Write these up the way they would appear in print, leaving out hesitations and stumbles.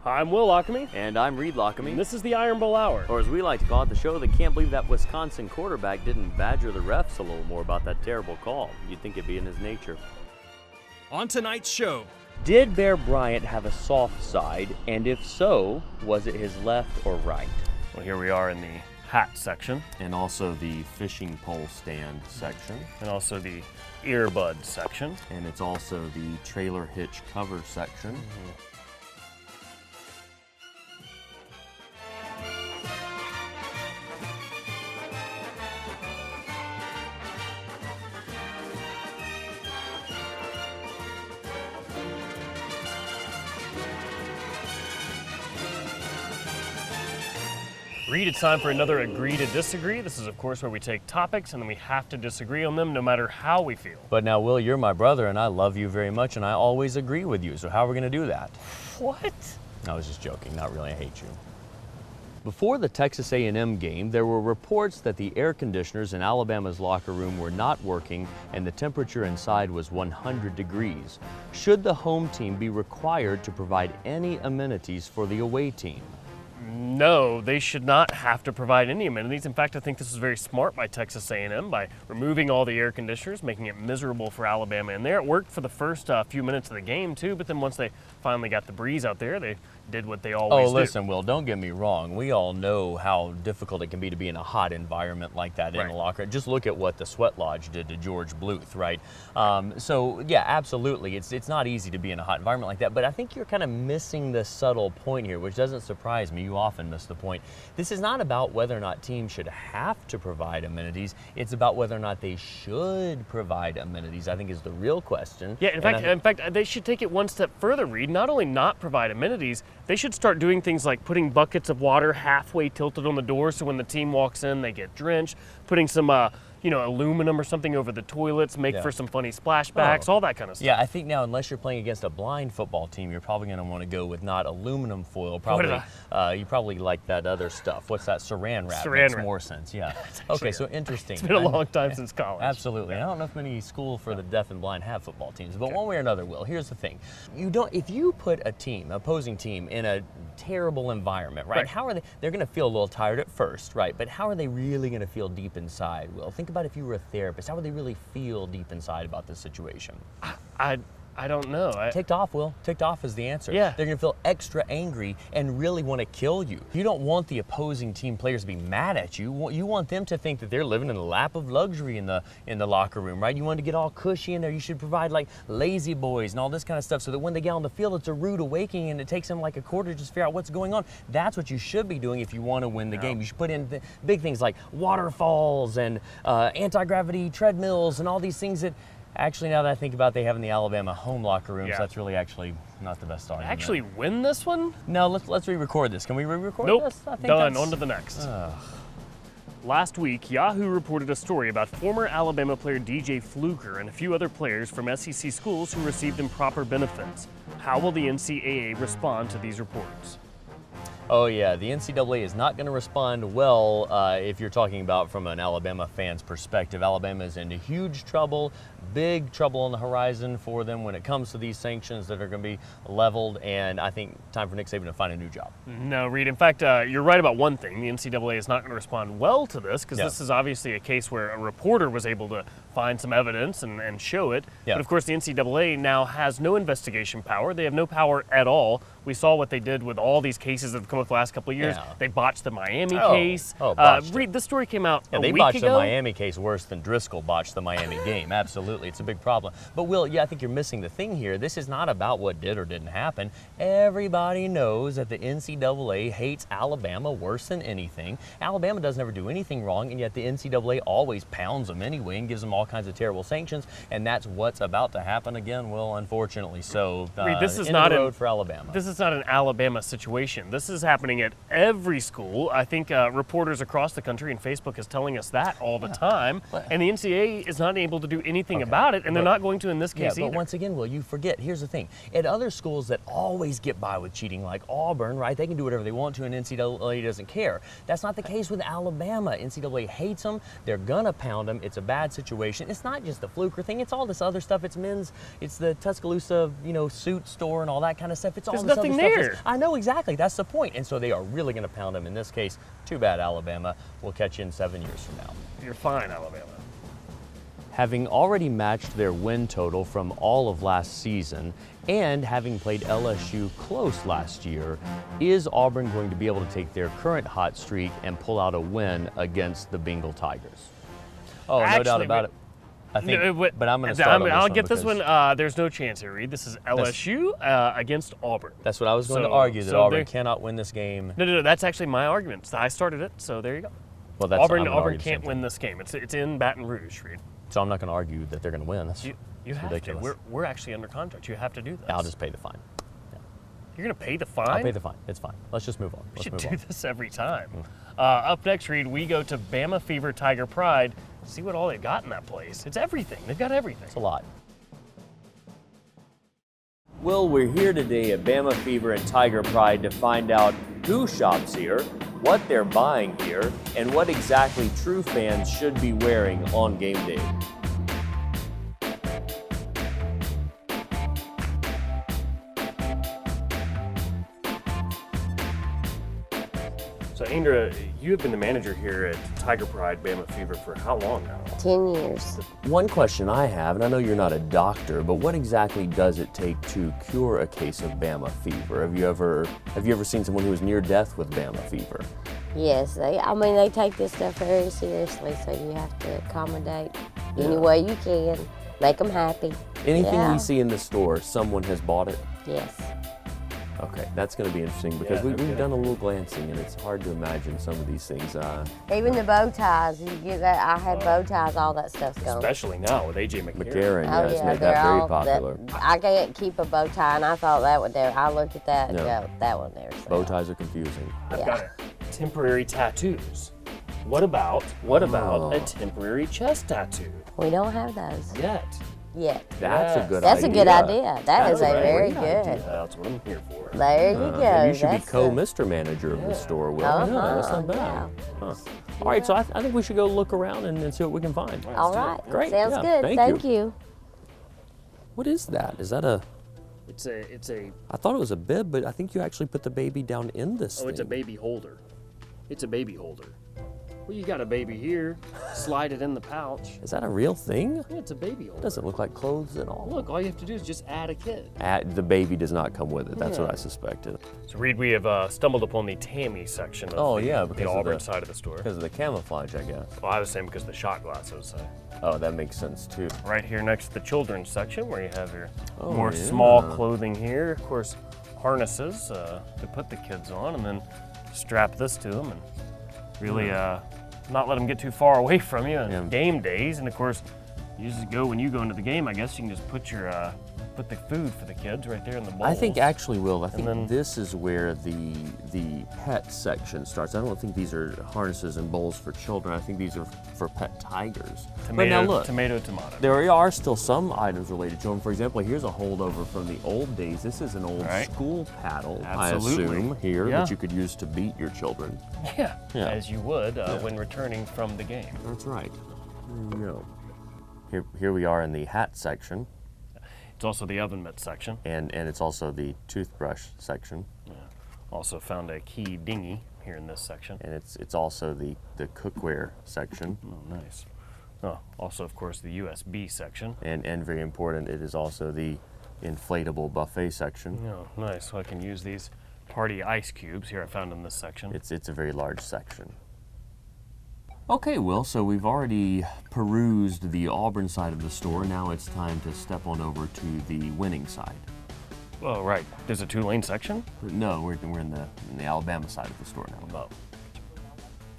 I'm Will Lockamy. And I'm Reed Lockamy. And this is the Iron Bowl Hour. Or as we like to call it, the show that can't believe that Wisconsin quarterback didn't badger the refs a little more about that terrible call. You'd think it'd be in his nature. On tonight's show, did Bear Bryant have a soft side? And if so, was it his left or right? Well, here we are in the hat section. And also the fishing pole stand section. And also the earbud section. And it's also the trailer hitch cover section. Reed, it's time for another Agree to Disagree. This is, of course, where we take topics and then we have to disagree on them no matter how we feel. But now, Will, you're my brother and I love you very much and I always agree with you. So how are we going to do that? What? I was just joking. Not really. I hate you. Before the Texas A&M game, there were reports that the air conditioners in Alabama's locker room were not working and the temperature inside was 100 degrees. Should the home team be required to provide any amenities for the away team? No, they should not have to provide any amenities. In fact, I think this is very smart by Texas A&M by removing all the air conditioners, making it miserable for Alabama in there. It worked for the first few minutes of the game, too, but then once they finally got the breeze out there, they did what they always do. Oh, listen, Will, don't get me wrong. We all know how difficult it can be to be in a hot environment like that in a locker. Just look at what the Sweat Lodge did to George Bluth, right? So, yeah, absolutely. It's not easy to be in a hot environment like that, but I think you're kind of missing the subtle point here, which doesn't surprise me. You often miss the point. This is not about whether or not teams should have to provide amenities. It's about whether or not they should provide amenities, I think is the real question. Yeah, in fact, they should take it one step further, Reed. Not only not provide amenities, they should start doing things like putting buckets of water halfway tilted on the door so when the team walks in, they get drenched, putting some aluminum or something over the toilets, make for some funny splashbacks, all that kind of stuff. Yeah, I think now, unless you're playing against a blind football team, you're probably going to want to go with not aluminum foil. Probably, you probably like that other stuff. What's that? Saran wrap. Makes more sense. Yeah. Okay, so interesting. It's been a long time since college. Absolutely. Yeah. I don't know if many schools for the deaf and blind have football teams, but one way or another, Will. Here's the thing: if you put a team, opposing team, in a terrible environment, right? How are they? They're going to feel a little tired at first, right? But how are they really going to feel deep inside, Will? Think about if you were a therapist, how would they really feel deep inside about this situation? I don't know. Ticked off, Will. Ticked off is the answer. Yeah. They're going to feel extra angry and really want to kill you. You don't want the opposing team players to be mad at you. You want them to think that they're living in a lap of luxury in the locker room, right? You want to get all cushy in there. You should provide like lazy boys and all this kind of stuff so that when they get on the field, it's a rude awakening and it takes them like a quarter to just figure out what's going on. That's what you should be doing if you want to win the game. You should put in big things like waterfalls and anti-gravity treadmills and all these things that actually, now that I think about it, they have in the Alabama home locker room, so that's really actually not the best argument. Actually win this one? No, let's re-record this. Can we re-record this? Nope. Done. On to the next. Last week, Yahoo reported a story about former Alabama player DJ Fluker and a few other players from SEC schools who received improper benefits. How will the NCAA respond to these reports? Oh yeah, the NCAA is not going to respond well if you're talking about from an Alabama fan's perspective. Alabama is in huge trouble, big trouble on the horizon for them when it comes to these sanctions that are going to be leveled, and I think time for Nick Saban to find a new job. No, Reed. In fact, you're right about one thing. The NCAA is not going to respond well to this because this is obviously a case where a reporter was able to find some evidence and show it. But of course, the NCAA now has no investigation power. They have no power at all. We saw what they did with all these cases that have come up the last couple of years. They botched the Miami case. Reed, this story came out a week ago. They botched the Miami case worse than Driscoll botched the Miami game. Absolutely. It's a big problem. But, Will, I think you're missing the thing here. This is not about what did or didn't happen. Everybody knows that the NCAA hates Alabama worse than anything. Alabama doesn't ever do anything wrong, and yet the NCAA always pounds them anyway and gives them all kinds of terrible sanctions, and that's what's about to happen again, Will, unfortunately. So, Reed, this is end not of the road for Alabama. This is not an Alabama situation. This is happening at every school. I think reporters across the country and Facebook is telling us that all the time. And the NCAA is not able to do anything about it, and they're not going to in this case either. But once again, Will, you forget, here's the thing. At other schools that always get by with cheating, like Auburn, right, they can do whatever they want to and NCAA doesn't care. That's not the case with Alabama. NCAA hates them. They're going to pound them. It's a bad situation. It's not just the Fluker thing. It's all this other stuff. It's men's, it's the Tuscaloosa, suit store and all that kind of stuff. It's all There's this nothing other there. stuff. I know exactly. That's the point. And so they are really going to pound them. In this case, too bad, Alabama. We'll catch you in 7 years from now. You're fine, Alabama. Having already matched their win total from all of last season and having played LSU close last year, is Auburn going to be able to take their current hot streak and pull out a win against the Bengal Tigers? Oh, Actually, no doubt about it. I think, but I'm going to start on this I'll one get this because one. There's no chance here, Reed. This is LSU against Auburn. That's what I was going to argue, that Auburn cannot win this game. No, that's actually my argument. I started it, so there you go. Well, that's Auburn can't win this game. It's in Baton Rouge, Reed. So I'm not going to argue that they're going to win. That's you have ridiculous. to. We're actually under contract. You have to do this. I'll just pay the fine. You're going to pay the fine? I'll pay the fine. It's fine. Let's just move on. We should do this every time. Up next, Reed, we go to Bama Fever Tiger Pride. See what all they've got in that place. It's everything. They've got everything. It's a lot. Well, we're here today at Bama Fever and Tiger Pride to find out who shops here, what they're buying here, and what exactly true fans should be wearing on game day. So, Indra, you have been the manager here at Tiger Pride Bama Fever for how long now? 10 years. One question I have, and I know you're not a doctor, but what exactly does it take to cure a case of Bama fever? Have you ever seen someone who was near death with Bama fever? Yes, they take this stuff very seriously, so you have to accommodate any way you can, make them happy. Anything we see in the store, someone has bought it? Yes. Okay, that's going to be interesting because we've done a little glancing, and it's hard to imagine some of these things. Even the bow ties, you get that. I had bow ties, all that stuff's gone. Especially now with AJ McCarron, Oh, it's made that very popular. I can't keep a bow tie, and I thought that would do. I looked at that and go, that one there. So. Bow ties are confusing. I've got temporary tattoos. What about a temporary chest tattoo? We don't have those yet. That's a good idea. That's a good idea. That is a very good. That's what I'm here for. There you go. You should be Mr. Manager of the store, Will. That's not bad. Yeah. Huh. All right, so I think we should go look around and see what we can find. All right. Great. Sounds good. Thank you. What is that? Is that a... It's a... I thought it was a bib, but I think you actually put the baby down in this thing. it's a baby holder. It's a baby holder. Well, you got a baby here. Slide it in the pouch. Is that a real thing? Yeah, it's a baby holder. Doesn't look like clothes at all. Look, all you have to do is just add a kid. The baby does not come with it. That's what I suspected. So, Reed, we have stumbled upon the Tammy section of the Auburn side of the store. Because of the camouflage, I guess. Well, I was saying because of the shot glasses. Oh, that makes sense, too. Right here next to the children's section where you have your more small clothing here. Of course, harnesses to put the kids on and then strap this to them and really not let them get too far away from you on game days. And of course, you just go when you go into the game, I guess you can just put your put the food for the kids right there in the bowls. I think actually, Will, I think this is where the pet section starts. I don't think these are harnesses and bowls for children. I think these are for pet tigers. Tomato, now look, tomato. There are still some items related to them. For example, here's a holdover from the old days. This is an old school paddle, I assume, here, that you could use to beat your children. Yeah. As you would when returning from the game. That's right. There you go. Here we are in the hat section. It's also the oven mitt section. And it's also the toothbrush section. Yeah. Also found a key dinghy here in this section. And it's also the cookware section. Oh, nice. Oh, also, of course, the USB section. And very important, it is also the inflatable buffet section. Oh, nice. So I can use these party ice cubes here I found in this section. It's a very large section. Okay, Will, so we've already perused the Auburn side of the store. Now it's time to step on over to the winning side. Oh, right. There's a two-lane section? No, we're in the Alabama side of the store now. Oh. Well,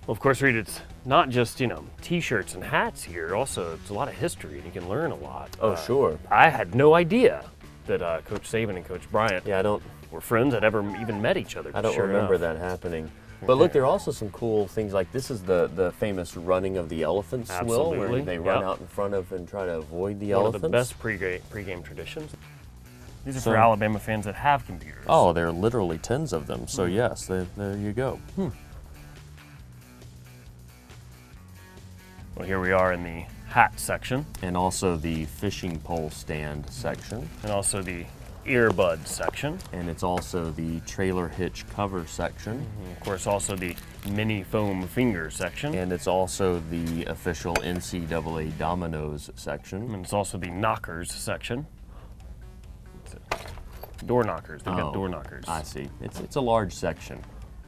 of course, Reed, it's not just, T-shirts and hats here. Also, it's a lot of history, and you can learn a lot. Oh, sure. I had no idea that Coach Saban and Coach Bryant were friends that ever even met each other. I don't remember that happening. But look, there are also some cool things like this is the famous running of the elephants, Will, where they run out in front of and try to avoid the elephants. One of the best pre-game traditions. These are for Alabama fans that have computers. Oh, there are literally tens of them. So yes, there you go. Well, here we are in the hat section. And also the fishing pole stand section. And also the earbud section. And it's also the trailer hitch cover section. And of course, also the mini foam finger section. And it's also the official NCAA dominoes section. And it's also the knockers section. Door knockers. They've got door knockers. I see. It's a large section.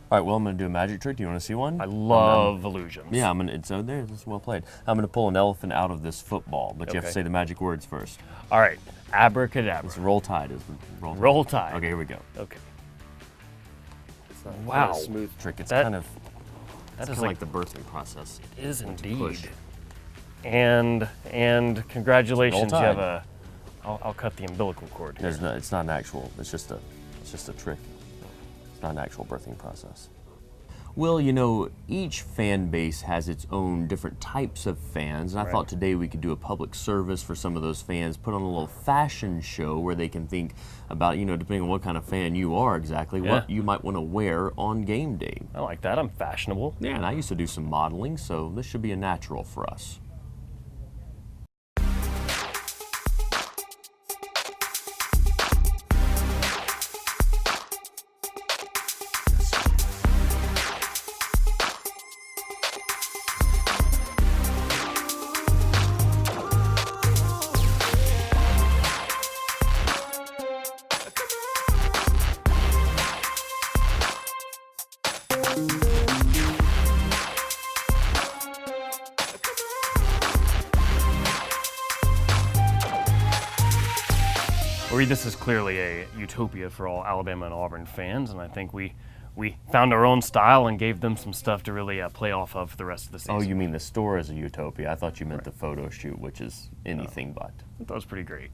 All right, well, I'm going to do a magic trick. Do you want to see one? I love illusions. Yeah, it's there. It's well played. I'm going to pull an elephant out of this football, but you have to say the magic words first. All right, abracadabra. It's roll tide. Roll tide. Okay, here we go. Okay. Wow. Not a smooth trick. It's kind of like the birthing process. It is indeed. And congratulations, you have a. I'll cut the umbilical cord here. It's not an actual. It's just a trick. It's not an actual birthing process. Well, you know, each fan base has its own different types of fans, and I thought today we could do a public service for some of those fans, put on a little fashion show where they can think about, you know, depending on what kind of fan you are exactly, what you might want to wear on game day. I like that. I'm fashionable. Yeah, and I used to do some modeling, so this should be a natural for us. Reed, this is clearly a utopia for all Alabama and Auburn fans, and I think we found our own style and gave them some stuff to really play off of for the rest of the season. Oh, you mean the store is a utopia? I thought you meant the photo shoot, which is anything but. I thought it was pretty great.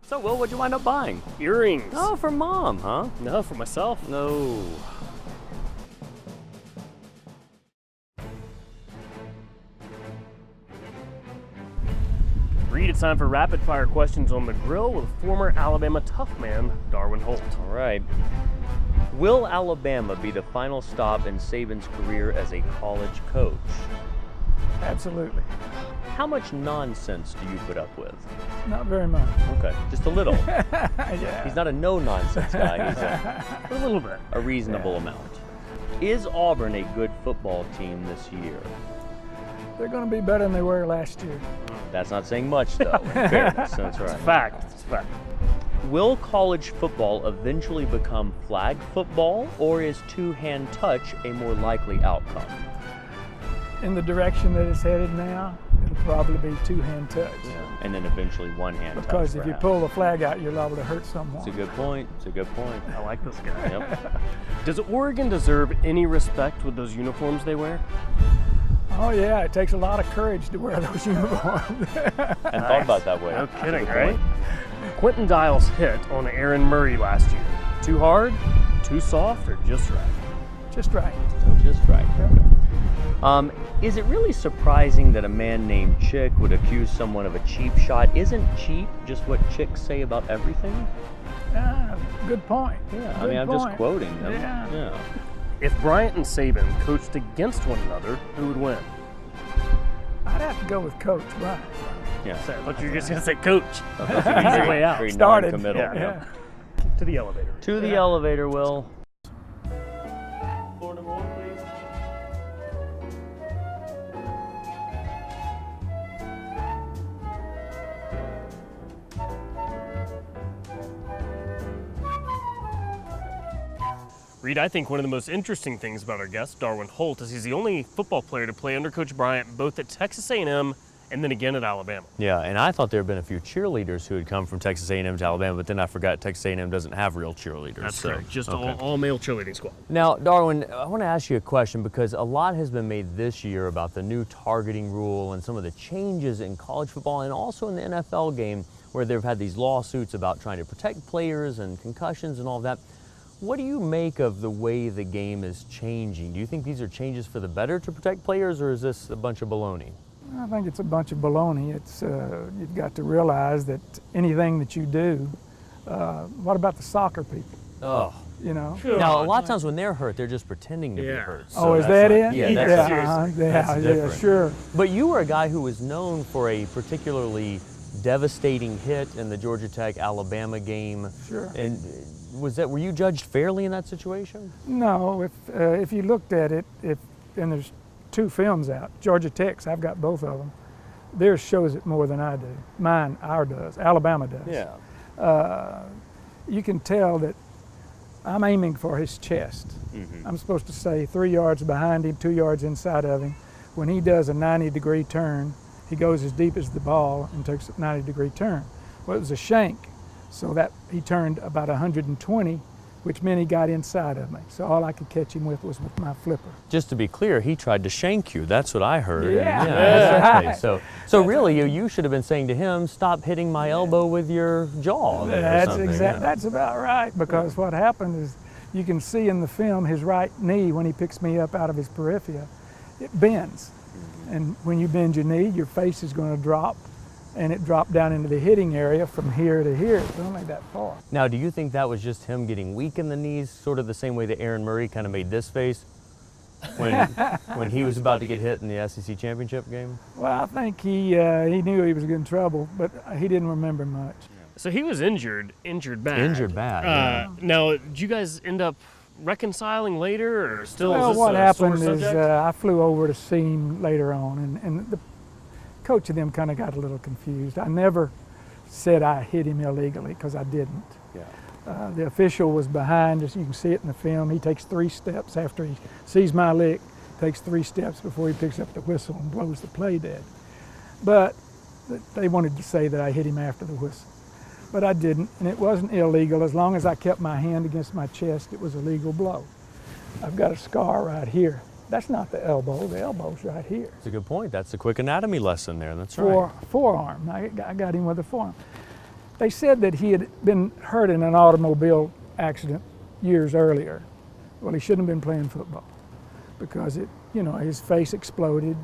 So, Will, what'd you wind up buying? Earrings. Oh, for Mom, huh? No, for myself. No. Reed, it's time for rapid fire questions on the grill with former Alabama tough man, Darwin Holt. All right. Will Alabama be the final stop in Saban's career as a college coach? Absolutely. How much nonsense do you put up with? Not very much. Okay, just a little. Yeah. He's not a no-nonsense guy. He's A little bit. a reasonable amount. Is Auburn a good football team this year? They're going to be better than they were last year. That's not saying much, though, in fairness. That's right. It's a fact. It's a fact. Will college football eventually become flag football, or is two-hand touch a more likely outcome? In the direction that it's headed now, it'll probably be two-hand touch. Yeah. And then eventually one-hand touch. Because if you perhaps. pull the flag out, you're liable to hurt someone. It's a good point. It's a good point. I like this guy. Yep. Does Oregon deserve any respect with those uniforms they wear? Oh yeah, it takes a lot of courage to wear those uniforms. And thought about that way. No That's a kidding, good right? point. Quentin Dial's hit on Aaron Murray last year. Too hard, too soft, or just right? Just right. Just right. Is it really surprising that a man named Chick would accuse someone of a cheap shot? Isn't cheap just what chicks say about everything? Good point. Yeah, I Good mean, I'm just point. quoting them. Yeah. If Bryant and Saban coached against one another, who would win? I'd have to go with Coach Bryant. Yeah. I thought you were just going to say coach. That's Easy way out. Very Started. non-committal. Yeah. To the elevator. To the elevator, Will. Floor number 1, please. Reed, I think one of the most interesting things about our guest, Darwin Holt, is he's the only football player to play under Coach Bryant, both at Texas A&M and then again at Alabama. Yeah, and I thought there had been a few cheerleaders who had come from Texas A&M to Alabama, but then I forgot Texas A&M doesn't have real cheerleaders. That's so, correct. Just okay. all male cheerleading squad. Now, Darwin, I want to ask you a question because a lot has been made this year about the new targeting rule and some of the changes in college football and also in the NFL game. where they've had these lawsuits about trying to protect players and concussions and all that. What do you make of the way the game is changing? Do you think these are changes for the better to protect players, or is this a bunch of baloney? I think it's a bunch of baloney. It's, you've got to realize that anything that you do, what about the soccer people? Oh. You know? Now, a lot of times when they're hurt, they're just pretending to be hurt. So oh, is that it? Yeah, yeah, sure. But you were a guy who was known for a particularly devastating hit in the Georgia Tech-Alabama game. Sure. And were you judged fairly in that situation? No, if you looked at it, and there's 2 films out, Georgia Tech's, I've got both of them. Theirs shows it more than I do. Ours does, Alabama does. Yeah. You can tell that I'm aiming for his chest. Mm-hmm. I'm supposed to stay 3 yards behind him, 2 yards inside of him. When he does a 90-degree turn, he goes as deep as the ball and takes a 90-degree turn. Well, it was a shank, so that he turned about 120, which meant he got inside of me. So all I could catch him with was with my flipper. Just to be clear, he tried to shank you. That's what I heard. Yeah. Exactly. So really, you should have been saying to him, "Stop hitting my elbow with your jaw." That's about right, because what happened is, you can see in the film his right knee, when he picks me up out of his periphia, it bends. And when you bend your knee, your face is going to drop, and it dropped down into the hitting area from here to here. It's only that far. Now, do you think that was just him getting weak in the knees, sort of the same way that Aaron Murray kind of made this face when he was about to get hit in the SEC championship game? Well, I think he knew he was in trouble, but he didn't remember much. So he was injured bad. Injured bad. Yeah. Now, did you guys end up reconciling later, or still? Well, is this what a happened sore is subject? I flew over to see him later on, and the coach of them kind of got a little confused. I never said I hit him illegally, because I didn't. Yeah. The official was behind us. You can see it in the film. He takes 3 steps after he sees my lick, takes 3 steps before he picks up the whistle and blows the play dead. But they wanted to say that I hit him after the whistle. But I didn't, and it wasn't illegal. As long as I kept my hand against my chest, it was a legal blow. I've got a scar right here. That's not the elbow's right here. That's a good point. That's a quick anatomy lesson there. That's right. Forearm. I got him with a forearm. They said that he had been hurt in an automobile accident years earlier. Well, he shouldn't have been playing football, because his face exploded.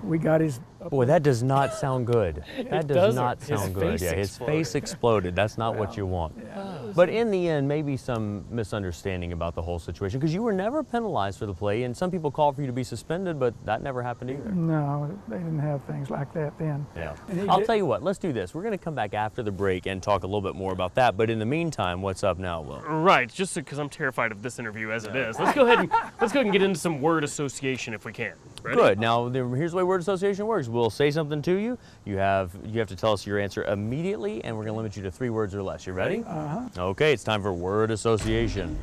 We got his... Boy, that does not sound good. That does not His sound good. face Yeah, his face exploded. That's not what you want. Yeah. But in the end, maybe some misunderstanding about the whole situation, because you were never penalized for the play, and some people called for you to be suspended, but that never happened either. No, they didn't have things like that then. Yeah. And I'll tell you what, let's do this. We're going to come back after the break and talk a little bit more about that, but in the meantime, what's up now, Will? Right, just because I'm terrified of this interview as it is. Let's go ahead and get into some word association if we can. Ready? Good. Now, here's the way word association works. We'll say something to you. You have to tell us your answer immediately, and we're going to limit you to 3 words or less. You ready? Uh-huh. Okay, it's time for word association.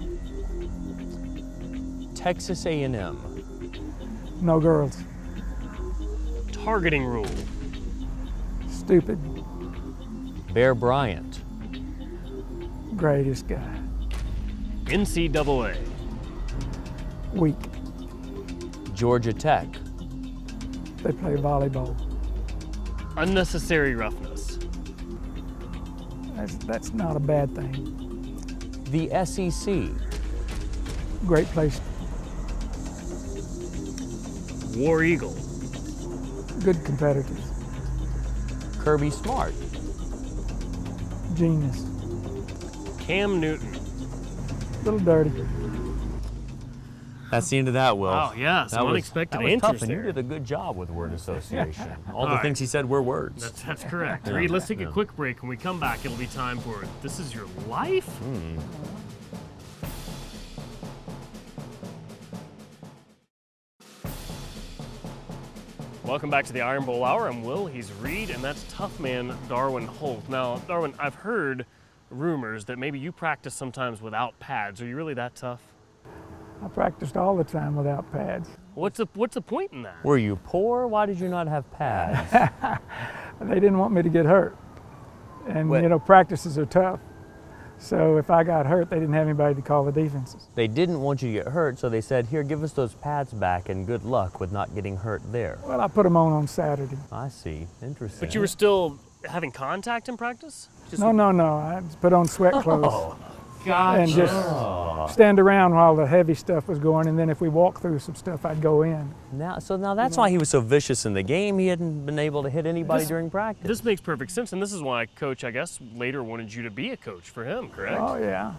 Texas A&M. No girls. Targeting rule. Stupid. Bear Bryant. Greatest guy. NCAA. Weak. Georgia Tech. They play volleyball. Unnecessary roughness. That's not a bad thing. The SEC. Great place. War Eagle. Good competitors. Kirby Smart. Genius. Cam Newton. Little dirty. That's the end of that, Will. Oh, yeah, some unexpected that was answers tough, and there. you did a good job with word association. All the right. things he said were words. That's correct. Yeah. Reed, let's take Yeah. a quick break. When we come back, it'll be time for This Is Your Life? Welcome back to the Iron Bowl Hour. I'm Will, he's Reed, and that's tough man Darwin Holt. Now, Darwin, I've heard rumors that maybe you practice sometimes without pads. Are you really that tough? I practiced all the time without pads. What's the point in that? Were you poor? Why did you not have pads? They didn't want me to get hurt. And, What? Practices are tough. So if I got hurt, they didn't have anybody to call the defenses. They didn't want you to get hurt, so they said, here, give us those pads back and good luck with not getting hurt there. Well, I put them on Saturday. I see. Interesting. But you were still having contact in practice? Just No. I just put on sweat clothes. Oh, gotcha. And just stand around while the heavy stuff was going, and then if we walked through some stuff, I'd go in. Now that's why he was so vicious in the game. He hadn't been able to hit anybody during practice. This makes perfect sense, and this is why Coach, I guess, later wanted you to be a coach for him, correct? Oh, yeah.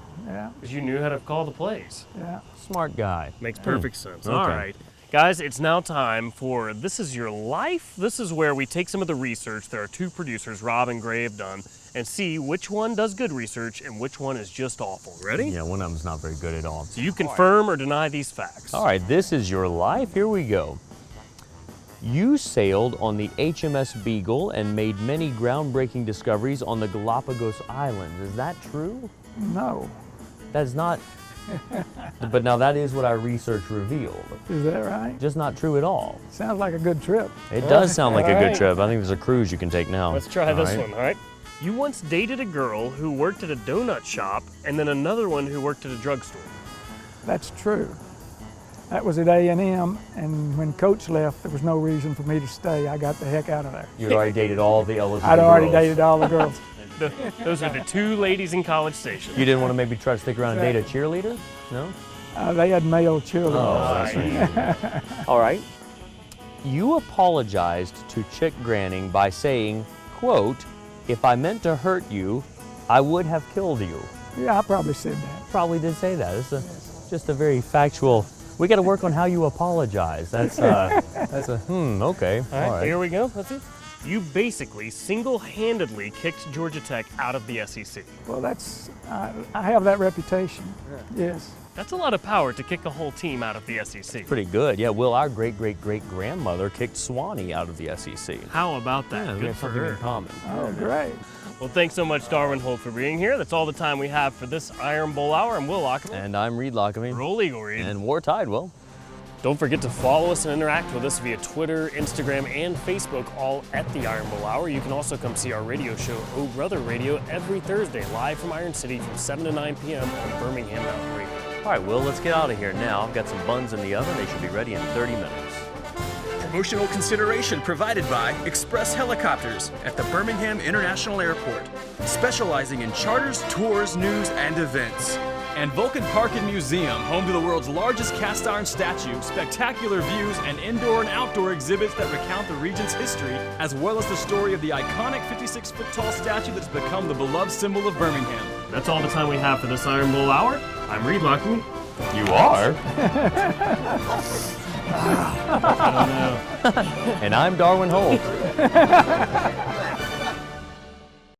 Because you knew how to call the plays. Yeah. Smart guy. Makes perfect sense. Okay. All right. Guys, it's now time for This Is Your Life. This is where we take some of the research that our two producers, Rob and Gray, have done and see which one does good research and which one is just awful. Ready? Yeah, one of them's not very good at all. So you confirm or deny these facts. All right, This Is Your Life. Here we go. You sailed on the HMS Beagle and made many groundbreaking discoveries on the Galapagos Islands. Is that true? No. That is not. But now that is what our research revealed. Is that right? Just not true at all. Sounds like a good trip. It does sound like a All good right. trip. I think there's a cruise you can take now. Let's try All this right. one, all right? You once dated a girl who worked at a donut shop and then another one who worked at a drugstore. That's true. That was at A&M, and when Coach left, there was no reason for me to stay. I got the heck out of there. You'd already dated all the eligible I'd already girls. dated all the girls. Those are the two ladies in College Station. You didn't want to maybe try to stick around and date a cheerleader? No? They had male children. All right. You apologized to Chick Granning by saying, quote, "If I meant to hurt you, I would have killed you." Yeah, I probably said that. Probably did say that. It's just a very factual. We got to work on how you apologize. That's okay. All right, here we go. Let's see. You basically single-handedly kicked Georgia Tech out of the SEC. Well, I have that reputation. Yes. That's a lot of power to kick a whole team out of the SEC. Pretty good. Yeah, well, our great-great-great-grandmother kicked Swanee out of the SEC. How about that? Yeah, we Good have for something her. in common. Oh, great. Well, thanks so much, Darwin Holt, for being here. That's all the time we have for this Iron Bowl Hour. I'm Will Lockerman. And I'm Reed Lockamy. Roll Eagle Reed. And War Tide, Will. Don't forget to follow us and interact with us via Twitter, Instagram, and Facebook, all at the Iron Bowl Hour. You can also come see our radio show, Oh Brother Radio, every Thursday, live from Iron City from 7 to 9 p.m. on Birmingham Mountain Radio. All right, Will, let's get out of here now. I've got some buns in the oven. They should be ready in 30 minutes. Promotional consideration provided by Express Helicopters at the Birmingham International Airport, specializing in charters, tours, news, and events. And Vulcan Park and Museum, home to the world's largest cast iron statue, spectacular views, and indoor and outdoor exhibits that recount the region's history, as well as the story of the iconic 56-foot tall statue that's become the beloved symbol of Birmingham. That's all the time we have for this Iron Bowl Hour. I'm Reed Lockamy. You are? I don't know. And I'm Darwin Holt.